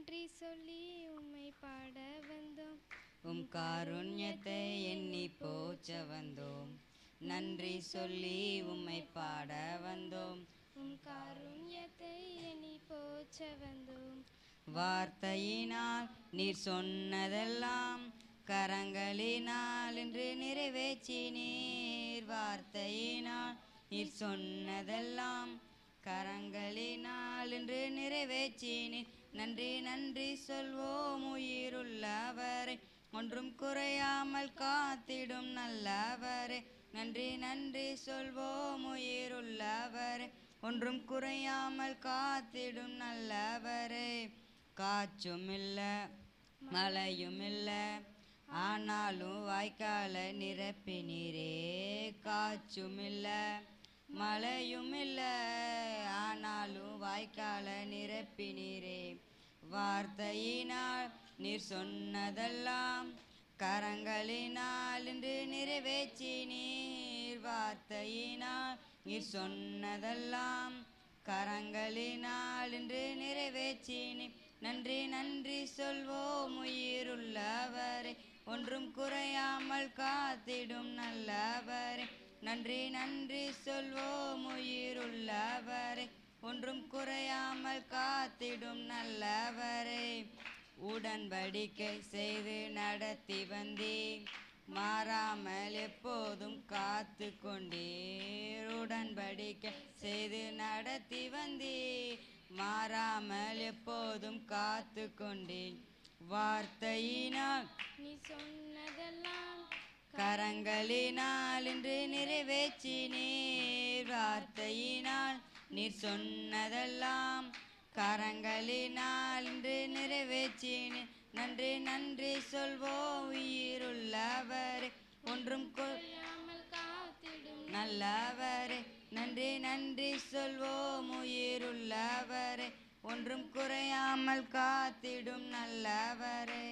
நன்றி சொல்லி உம்மை பாட வந்தோம். உம் காருண்யத்தை எண்ணி போற்ற வந்தோம். நன்றி சொல்லி உம்மை பாட வந்தோம். உம் காருண்யத்தை எண்ணி போற்ற வந்தோம். வார்த்தையினால் நீர் சொன்னதெல்லாம் கரங்களினால் இன்று நிறைவேற்றினீர். வார்த்தையினால் நீர் சொன்னதெல்லாம் கரங்களினால் இன்று நிறைவேற்றினீர். நன்றி நன்றி சொல்வோம் உயிருள்ளவரை, ஒன்றும் குறையாமல் காத்திடும் நல்லவரே. நன்றி நன்றி சொல்வோம் உயிருள்ளவரை, ஒன்றும் குறையாமல் காத்திடும் நல்லவரே. காற்றும் இல்லை மழையும் இல்லை, ஆனாலும் வாய்க்கால நிரப்பினீரே. காற்றும் இல்லை மழையும் இல்லை, ஆனாலும் வாய்க்கால நிரப்பினீரே. வார்த்தையினால் நீர் சொன்னதெல்லாம் கரங்களினால் இன்று நிறைவேற்றினீர். வார்த்தையினால் நீர் சொன்னதெல்லாம் கரங்களினால் இன்று நிறைவேற்றினீர். நன்றி நன்றி சொல்வோம் உயிருள்ளவரே, ஒன்றும் குறையாமல் காத்திடும் நல்லவரே. நன்றி நன்றி சொல்வோம் உயிருள்ளவரே, ஒன்றும் குறையாமல் காத்திடும் நல்லவரே. உடன்படிக்கை செய்து நடத்தி வந்தீர், மாறாமல் எப்போதும் காத்து கொண்டீர். உடன்படிக்கை செய்து நடத்தி வந்தீர், மாறாமல் எப்போதும் காத்து கொண்டீர். வார்த்தையினால் நீ சொன்னதெல்லாம் கரங்களினால் இன்று நிறைவேற்றினீர். வார்த்தையினால் நீர் சொன்னதெல்லாம் கரங்களினால் இன்று நிறைவேற்றினீர். நன்றி நன்றி சொல்வோம் உயிருள்ளவரே, ஒன்றும் குறையாமல் காத்திடும் நல்லவரே. நன்றி நன்றி சொல்வோம் உயிருள்ளவரே, ஒன்றும் குறையாமல் காத்திடும் நல்லவரே.